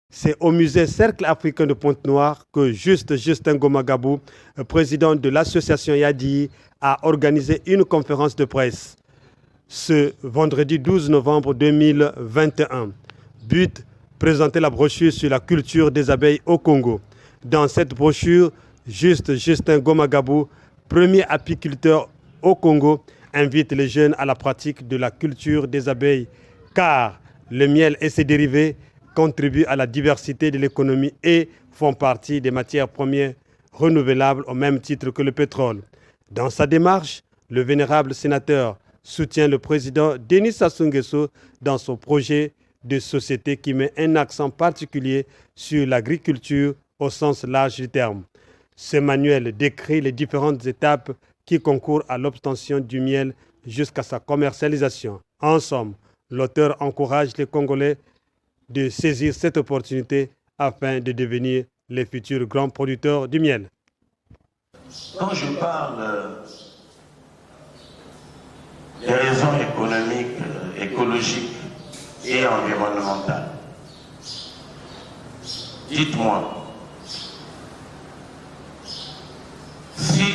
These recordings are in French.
C'est au musée Cercle africain de Pointe-Noire que Justin Gomagabou, président de l'association Yadi, a organisé une conférence de presse ce vendredi 12 novembre 2021. But, présenter la brochure sur la culture des abeilles au Congo. Dans cette brochure, Justin Gomagabou, premier apiculteur au Congo, invite les jeunes à la pratique de la culture des abeilles car le miel et ses dérivés contribuent à la diversité de l'économie et font partie des matières premières renouvelables au même titre que le pétrole. Dans sa démarche, le vénérable sénateur soutient le président Denis Sassou Nguesso dans son projet de société qui met un accent particulier sur l'agriculture au sens large du terme. Ce manuel décrit les différentes étapes qui concourent à l'obtention du miel jusqu'à sa commercialisation. En somme, l'auteur encourage les Congolais de saisir cette opportunité afin de devenir les futurs grands producteurs du miel. Quand je parle des raisons économiques, écologiques et environnementales, dites-moi, si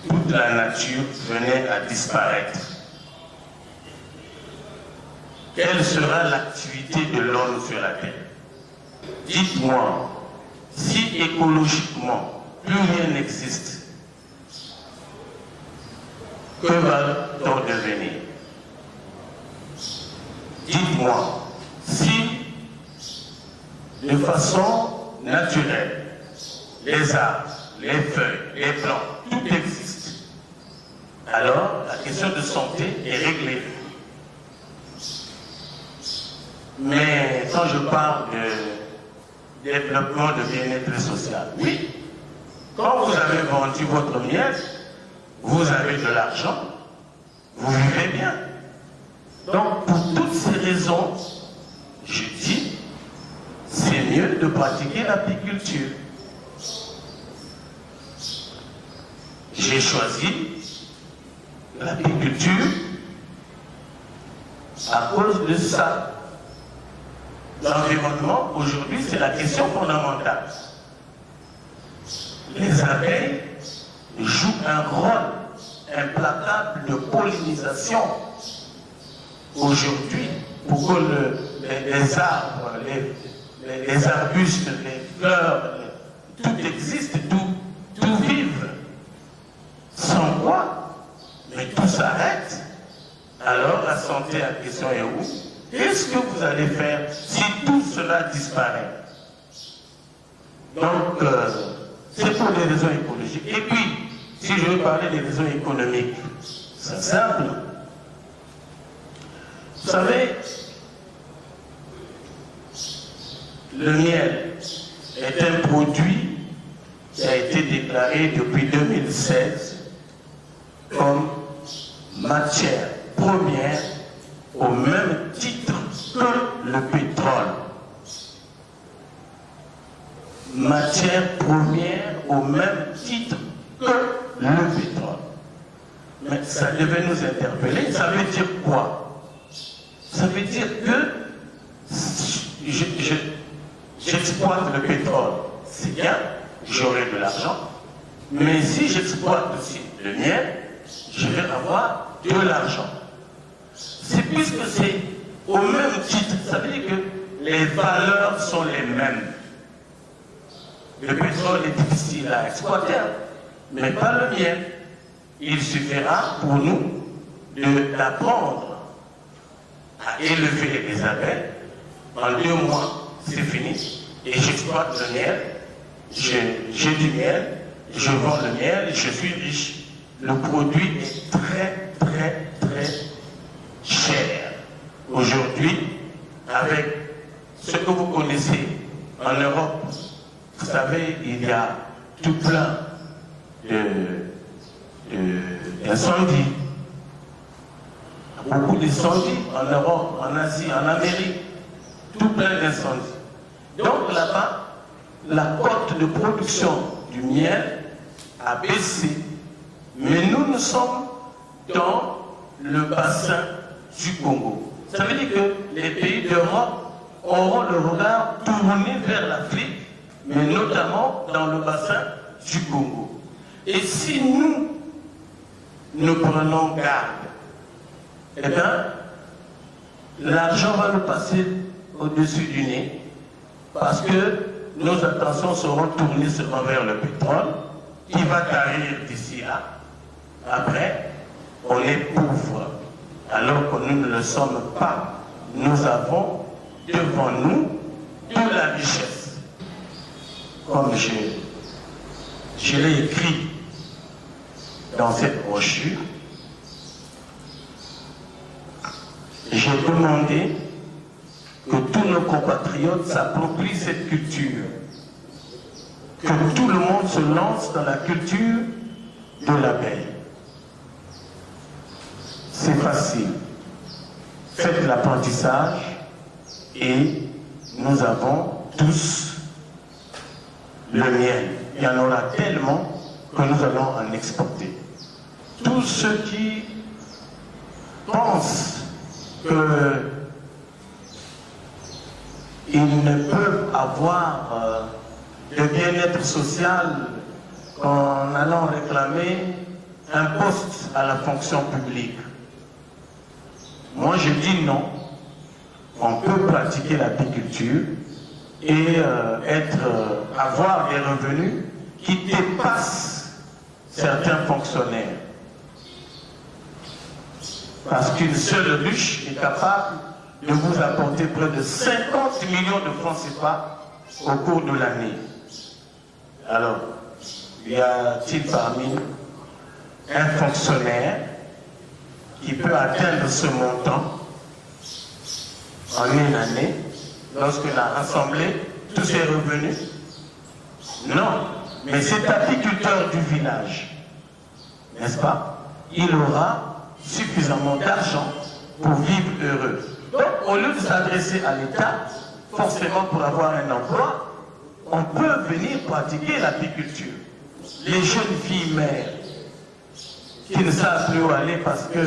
toute la nature venait à disparaître, quelle sera l'activité de l'homme sur la Terre? Dites-moi, si écologiquement plus rien n'existe, que va-t-on devenir? Dites-moi, si de façon naturelle, les arbres, les feuilles, les plantes, tout existe, alors la question de santé est réglée. Mais quand je parle de développement de bien-être social, oui, quand vous avez vendu votre miel, vous avez de l'argent, vous vivez bien. Donc pour toutes ces raisons, je dis, c'est mieux de pratiquer l'apiculture. J'ai choisi l'apiculture à cause de ça. L'environnement, aujourd'hui, c'est la question fondamentale. Les abeilles jouent un rôle implacable de pollinisation aujourd'hui pour que les arbres, les arbustes, les fleurs, tout existe, tout vive. Sans quoi, mais tout s'arrête. Alors la santé en question est où? Qu'est-ce que vous allez faire si tout cela disparaît? Donc, c'est pour des raisons écologiques. Et puis, si je veux parler des raisons économiques, c'est simple. Vous savez, le miel est un produit qui a été déclaré depuis 2016 comme matière première au même titre que le pétrole. Matière première au même titre que le pétrole. Mais ça devait nous interpeller. Ça veut dire quoi? Ça veut dire que j'exploite le pétrole, c'est bien, j'aurai de l'argent. Mais si j'exploite aussi le miel, je vais avoir de l'argent. C'est puisque c'est au même titre, ça veut dire que les valeurs sont les mêmes. Le pétrole est difficile à exploiter, mais pas le miel. Il suffira pour nous d'apprendre à élever les abeilles. En 2 mois, c'est fini. Et j'exploite le miel, j'ai du miel, je vends le miel, je suis riche. Le produit est très, très, très cher. Aujourd'hui, avec ce que vous connaissez en Europe, vous savez, il y a tout plein d'incendies. Beaucoup d'incendies en Europe, en Asie, en Amérique. Tout plein d'incendies. Donc là-bas, la cote de production du miel a baissé, mais nous sommes dans le bassin du Congo. Ça veut dire que les pays d'Europe auront le regard tourné vers l'Afrique, mais notamment dans le bassin du Congo. Et si nous prenons garde, eh bien, l'argent va nous passer au-dessus du nez, parce que nos attentions seront tournées vers le pétrole, qui va tarir d'ici là. Après, on est pauvre, alors que nous ne le sommes pas. Nous avons devant nous de la richesse. Comme je l'ai écrit dans cette brochure, j'ai demandé que tous nos compatriotes s'approprient cette culture, que tout le monde se lance dans la culture de l'abeille. C'est facile. Faites l'apprentissage et nous avons tous le miel. Il y en aura tellement que nous allons en exporter. Tous ceux qui pensent qu'ils ne peuvent avoir de bien-être social en allant réclamer un poste à la fonction publique. Moi, je dis non. On peut pratiquer l'apiculture et avoir des revenus qui dépassent certains fonctionnaires. Parce qu'une seule ruche est capable de vous apporter près de 50 millions de francs CFA au cours de l'année. Alors, y a-t-il parmi nous un fonctionnaire qui peut atteindre ce montant en une année lorsqu'il a rassemblé tous ses revenus? Non, mais cet apiculteur du village, n'est-ce pas, il aura suffisamment d'argent pour vivre heureux. Donc, au lieu de s'adresser à l'État, forcément pour avoir un emploi, on peut venir pratiquer l'apiculture. Les jeunes filles mères qui ne savent plus où aller parce que,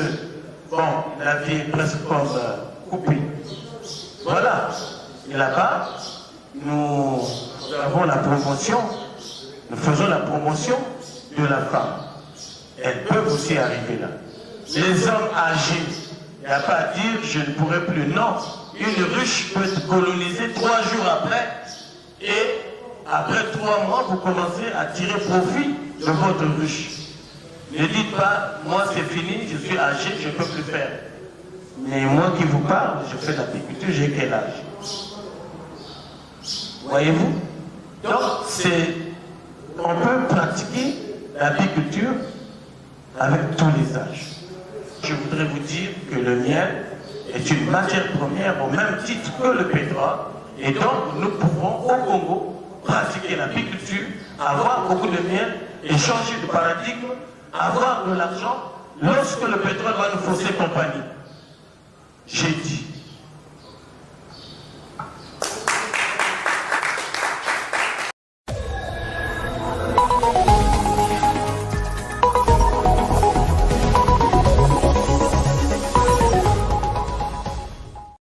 bon, la vie est presque comme coupée. Voilà. Et là-bas, nous avons la promotion, nous faisons la promotion de la femme. Elles peuvent aussi arriver là. Les hommes âgés, il n'y a pas à dire je ne pourrai plus. Non, une ruche peut être colonisée 3 jours après et après 3 mois, vous commencez à tirer profit de votre ruche. Ne dites pas, moi c'est fini, je suis âgé, je ne peux plus faire. Mais moi qui vous parle, je fais de l'apiculture, j'ai quel âge? Voyez-vous? Donc, on peut pratiquer l'apiculture avec tous les âges. Je voudrais vous dire que le miel est une matière première au même titre que le pétrole. Et donc, nous pouvons au Congo pratiquer l'apiculture, avoir beaucoup de miel et changer de paradigme, avoir de l'argent lorsque le pétrole va nous fausser compagnie. J'ai